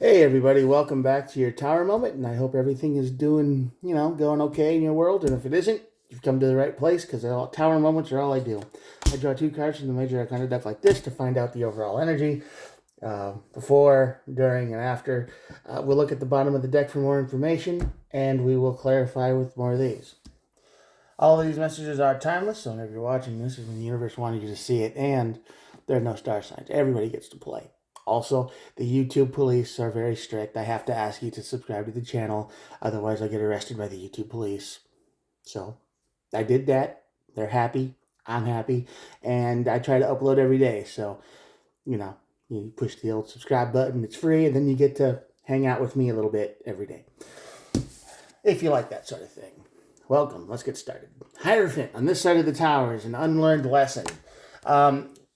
Hey everybody, welcome back to your tower moment, and I hope everything is doing, going okay in your world. And if it isn't, you've come to the right place because tower moments are all I do. I draw two cards from the major arcana deck like this to find out the overall energy before, during, and after. We'll look at the bottom of the deck for more information, and we will clarify with more of these. All of these messages are timeless, so whenever you're watching this is when the universe wanted you to see it, and there are no star signs. Everybody gets to play. Also, the YouTube police are very strict. I have to ask you to subscribe to the channel, otherwise I get arrested by the YouTube police. So, I did that. They're happy. I'm happy. And I try to upload every day. So, you push the old subscribe button. It's free, and then you get to hang out with me a little bit every day. If you like that sort of thing. Welcome. Let's get started. Hierophant on this side of the tower is an unlearned lesson.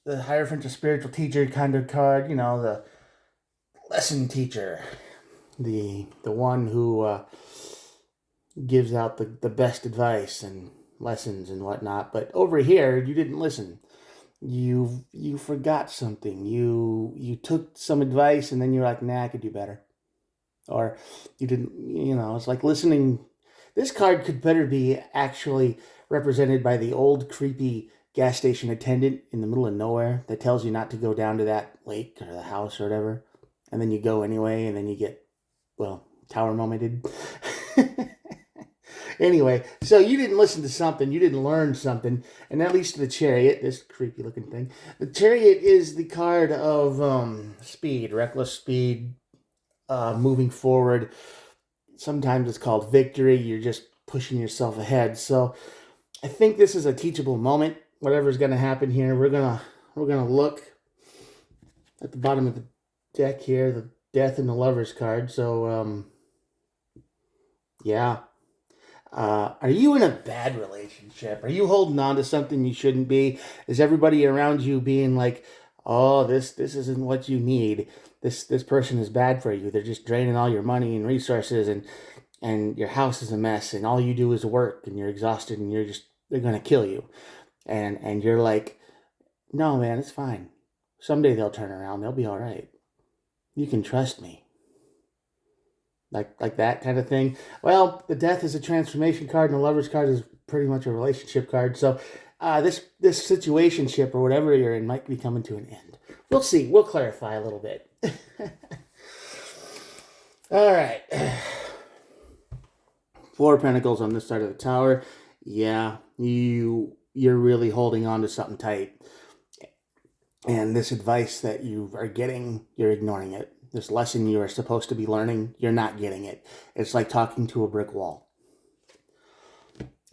The Hierophant's a spiritual teacher kind of card, the lesson teacher, the one who gives out the best advice and lessons and whatnot. But over here, you didn't listen. You forgot something. You took some advice and then you're like, nah, I could do better. Or you didn't, it's like listening. This card could better be actually represented by the old creepy gas station attendant in the middle of nowhere that tells you not to go down to that lake or the house or whatever. And then you go anyway, and then you get, tower momented. Anyway, so you didn't listen to something, you didn't learn something, and that leads to the Chariot, this creepy looking thing. The Chariot is the card of speed, reckless speed, moving forward. Sometimes it's called victory. You're just pushing yourself ahead. So I think this is a teachable moment. Whatever's going to happen here, we're gonna look at the bottom of the deck here, the Death and the Lovers card. So yeah. Are you in a bad relationship? Are you holding on to something you shouldn't be? Is everybody around you being like, "Oh, this isn't what you need. This person is bad for you. They're just draining all your money and resources, and your house is a mess, and all you do is work, and you're exhausted, and they're gonna kill you." And you're like, "No, man, it's fine. Someday they'll turn around. They'll be all right. You can trust me." Like that kind of thing. Well, the Death is a transformation card, and the Lover's card is pretty much a relationship card. So this situationship or whatever you're in might be coming to an end. We'll see. We'll clarify a little bit. All right. Four of Pentacles on this side of the tower. Yeah, you're really holding on to something tight. And this advice that you are getting, you're ignoring it. This lesson you are supposed to be learning, you're not getting it. It's like talking to a brick wall.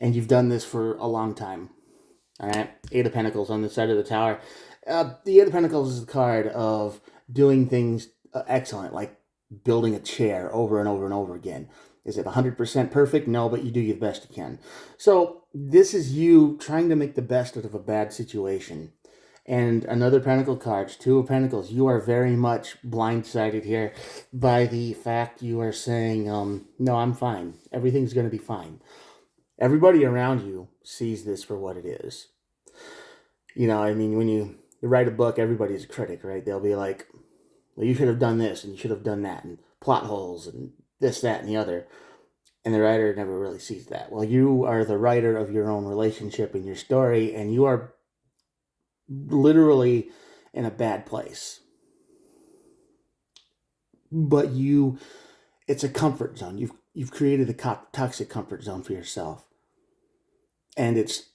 And you've done this for a long time. All right? Eight of Pentacles on the side of the tower. The Eight of Pentacles is the card of doing things excellent, like building a chair over and over and over again. Is it 100% perfect? No, but you do your best you can. So this is you trying to make the best out of a bad situation. And another Pentacle card, Two of Pentacles. You are very much blindsided here by the fact you are saying, no, I'm fine. Everything's going to be fine. Everybody around you sees this for what it is. When you write a book, everybody's a critic, right? They'll be like, well, you should have done this, and you should have done that, and plot holes, and this, that, and the other. And the writer never really sees that. Well, you are the writer of your own relationship and your story, and you are literally in a bad place. But it's a comfort zone. You've created a toxic comfort zone for yourself. And it's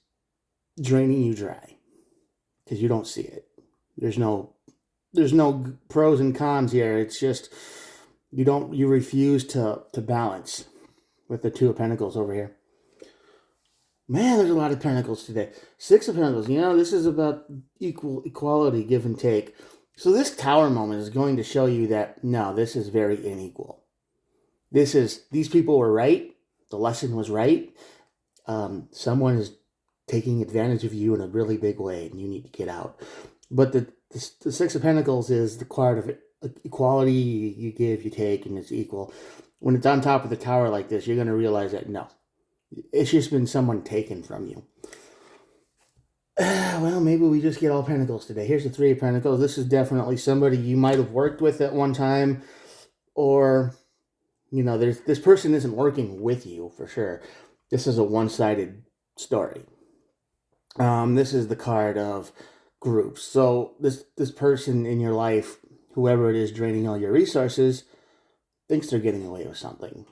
draining you dry because you don't see it. There's no pros and cons here. It's just you refuse to balance with the Two of Pentacles over here. Man, there's a lot of Pentacles today. Six of Pentacles. This is about equality, give and take. So this tower moment is going to show you that, no, this is very unequal. These people were right. The lesson was right. Someone is taking advantage of you in a really big way, and you need to get out. But the Six of Pentacles is the card of equality. You give, you take, and it's equal. When it's on top of the tower like this, you're going to realize that, no, it's just been someone taken from you. Well, maybe we just get all Pentacles today. Here's the Three of Pentacles. This is definitely somebody you might have worked with at one time. or this person isn't working with you for sure. This is a one-sided story. This is the card of groups. So this person in your life, whoever it is draining all your resources, thinks they're getting away with something.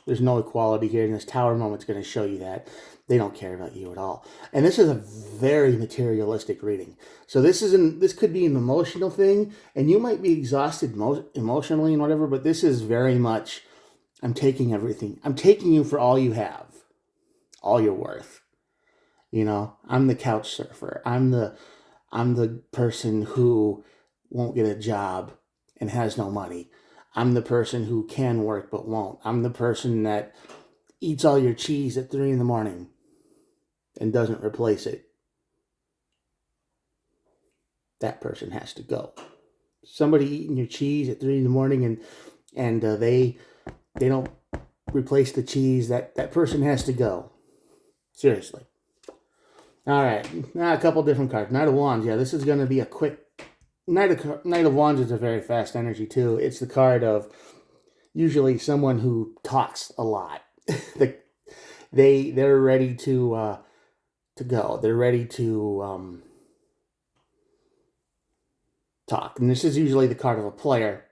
There's no equality here, and this tower moment's going to show you that they don't care about you at all. And this is a very materialistic reading. So this could be an emotional thing, and you might be exhausted emotionally and whatever, but this is very much, I'm taking everything. I'm taking you for all you have, all you're worth. I'm the couch surfer. I'm the person who won't get a job and has no money. I'm the person who can work but won't. I'm the person that eats all your cheese at 3 a.m. and doesn't replace it. That person has to go. Somebody eating your cheese at 3 a.m. and they don't replace the cheese, that person has to go. Seriously. All right, now a couple different cards. Knight of Wands. Yeah, this is going to be a quick. Knight of Wands is a very fast energy too. It's the card of usually someone who talks a lot. They're ready to go. They're ready to talk, and this is usually the card of a player.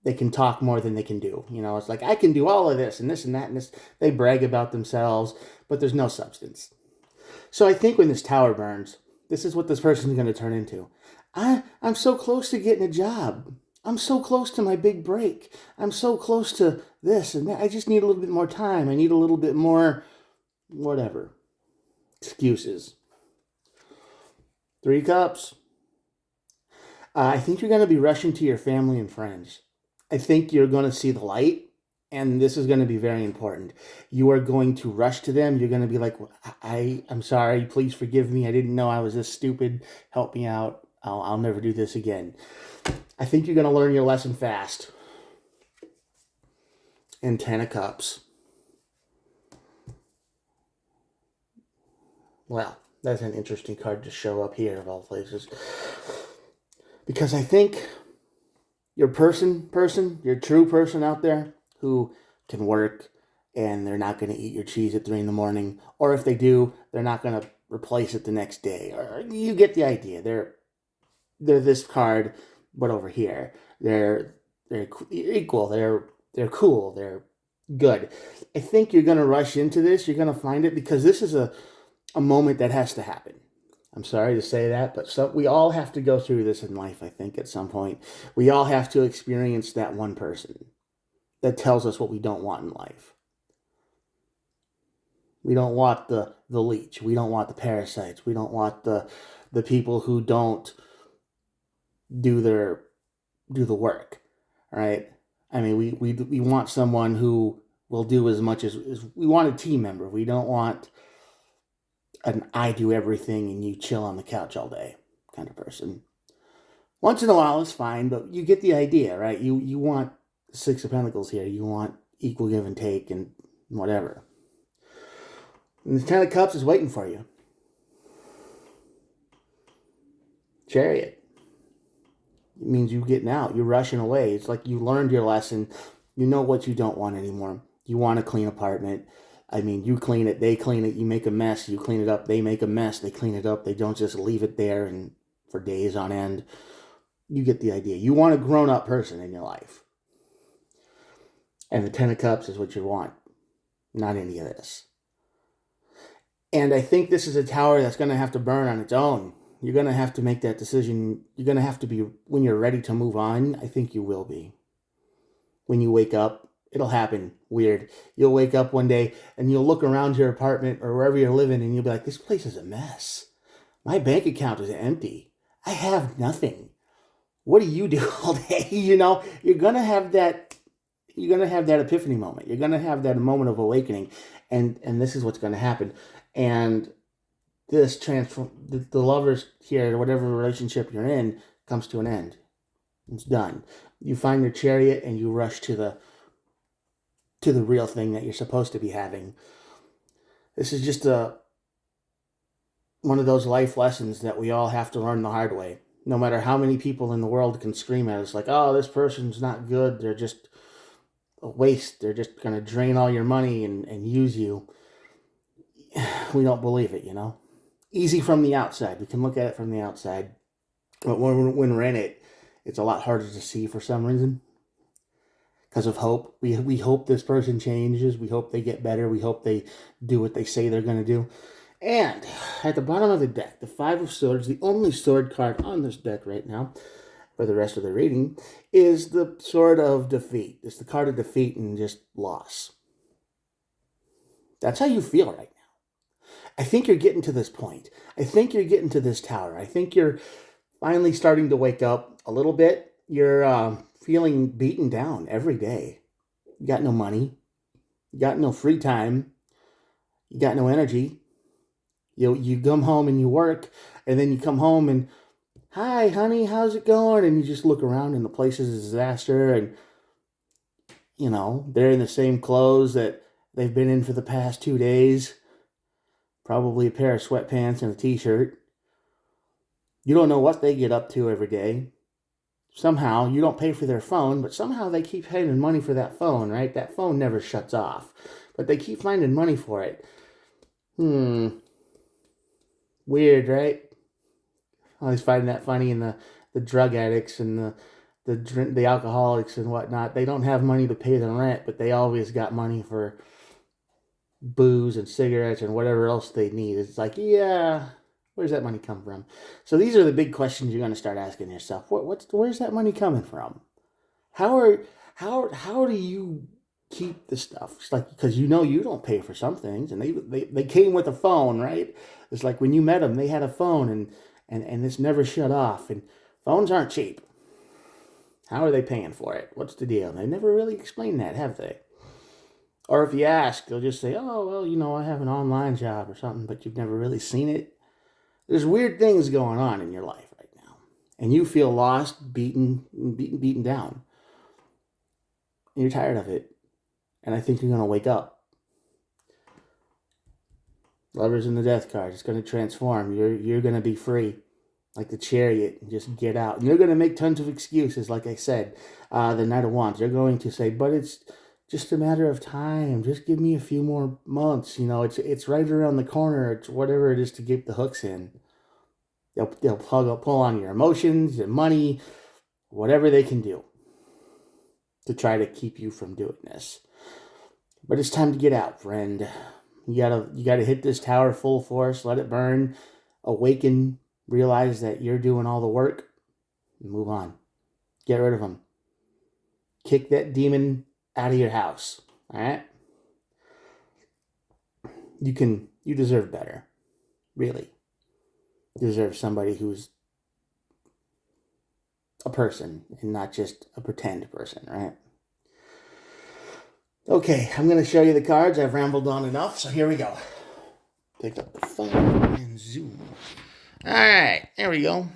They can talk more than they can do. It's like, I can do all of this and this and that and this. They brag about themselves, but there's no substance. So I think when this tower burns, this is what this person is going to turn into. I'm so close to getting a job. I'm so close to my big break. I'm so close to this and that. I just need a little bit more time. I need a little bit more whatever. Excuses. 3 cups. I think you're going to be rushing to your family and friends. I think you're going to see the light. And this is going to be very important. You are going to rush to them. You're going to be like, I'm sorry. Please forgive me. I didn't know I was this stupid. Help me out. I'll never do this again. I think you're going to learn your lesson fast. And 10 of Cups. Well, that's an interesting card to show up here of all places. Because I think your your true person out there, who can work and they're not going to eat your cheese at 3 a.m. Or if they do, they're not going to replace it the next day. Or you get the idea. They're this card, but over here. They're equal. They're cool. They're good. I think you're going to rush into this. You're going to find it because this is a moment that has to happen. I'm sorry to say that, but we all have to go through this in life, I think, at some point. We all have to experience that one person that tells us what we don't want in life. We don't want the leech. We don't want the parasites. We don't want the people who don't do the work, right? I mean, we want someone who will do as much as we want a team member. We don't want an I do everything and you chill on the couch all day kind of person. Once in a while is fine, but you get the idea, right? You want 6 of Pentacles here. You want equal give and take and whatever. And the 10 of Cups is waiting for you. Chariot. It means you getting out. You're rushing away. It's like you learned your lesson. You know what you don't want anymore. You want a clean apartment. I mean, you clean it, they clean it, you make a mess, you clean it up, they make a mess, they clean it up. They don't just leave it there and for days on end. You get the idea. You want a grown-up person in your life. And the 10 of Cups is what you want. Not any of this. And I think this is a tower that's going to have to burn on its own. You're going to have to make that decision. You're going to have to be, when you're ready to move on, I think you will be. When you wake up, it'll happen. Weird. You'll wake up one day and you'll look around your apartment or wherever you're living and you'll be like, this place is a mess. My bank account is empty. I have nothing. What do you do all day? You're going to have that epiphany moment. You're going to have that moment of awakening. And this is what's going to happen. And this the lovers here, whatever relationship you're in, comes to an end. It's done. You find your chariot and you rush to the real thing that you're supposed to be having. This is just one of those life lessons that we all have to learn the hard way. No matter how many people in the world can scream at us like, oh, this person's not good. They're just a waste. They're just going to drain all your money and use you. We don't believe it, you know. Easy from the outside. We can look at it from the outside. But when we're in it, it's a lot harder to see for some reason. Because of hope. We hope this person changes. We hope they get better. We hope they do what they say they're going to do. And at the bottom of the deck, the Five of Swords, the only sword card on this deck right now, for the rest of the reading, is the Sword of Defeat. It's the card of defeat and just loss. That's how you feel right now. I think you're getting to this point. I think you're getting to this tower. I think you're finally starting to wake up a little bit. You're feeling beaten down every day. You got no money. You got no free time. You got no energy. You come home and you work, and then you come home and, hi, honey, how's it going? And you just look around and the place is a disaster, and, you know, they're in the same clothes that they've been in for the past 2 days. Probably a pair of sweatpants and a t-shirt. You don't know what they get up to every day. Somehow, you don't pay for their phone, but somehow they keep paying money for that phone, right? That phone never shuts off, but they keep finding money for it. Weird, right? I always find that funny in the drug addicts and the alcoholics and whatnot. They don't have money to pay the rent, but they always got money for booze and cigarettes and whatever else they need. It's like, yeah, where's that money come from? So these are the big questions you're going to start asking yourself. Where's that money coming from? How do you keep the stuff? It's like, because you know you don't pay for some things, and they came with a phone, right? It's like when you met them, they had a phone, and it's never shut off, and phones aren't cheap. How are they paying for it? What's the deal? They never really explained that, have they? Or if you ask, they'll just say, oh, well, you know, I have an online job or something, but you've never really seen it. There's weird things going on in your life right now, and you feel lost, beaten down. And you're tired of it, and I think you're going to wake up. Lovers in the Death card. It's going to transform. You're going to be free, like the Chariot, and just get out. And you're going to make tons of excuses, like I said, the Knight of Wands. They're going to say, but it's just a matter of time. Just give me a few more months. You know, it's right around the corner. It's whatever it is to get the hooks in. They'll pull on your emotions, your money, whatever they can do to try to keep you from doing this. But it's time to get out, friend. You gotta hit this tower full force, let it burn, awaken, realize that you're doing all the work, and move on. Get rid of them. Kick that demon out of your house. All right? You deserve better. Really. You deserve somebody who's a person and not just a pretend person, right? Okay, I'm going to show you the cards. I've rambled on enough, so here we go. Pick up the phone and zoom. All right, there we go.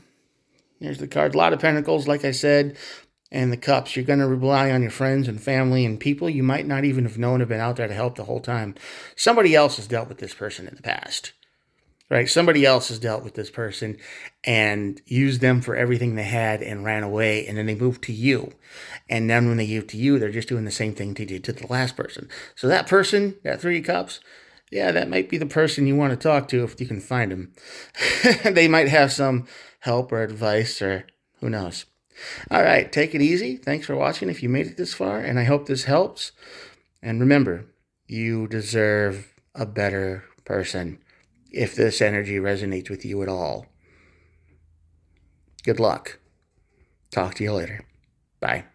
There's the cards. A lot of pentacles, like I said, and the cups. You're going to rely on your friends and family and people you might not even have known have been out there to help the whole time. Somebody else has dealt with this person in the past, right? Somebody else has dealt with this person and used them for everything they had and ran away, and then they moved to you. And then when they give to you, they're just doing the same thing they did to the last person. So that person, that Three of Cups, yeah, that might be the person you want to talk to if you can find them. They might have some help or advice or who knows. All right, take it easy. Thanks for watching if you made it this far, and I hope this helps. And remember, you deserve a better person if this energy resonates with you at all. Good luck. Talk to you later. Bye.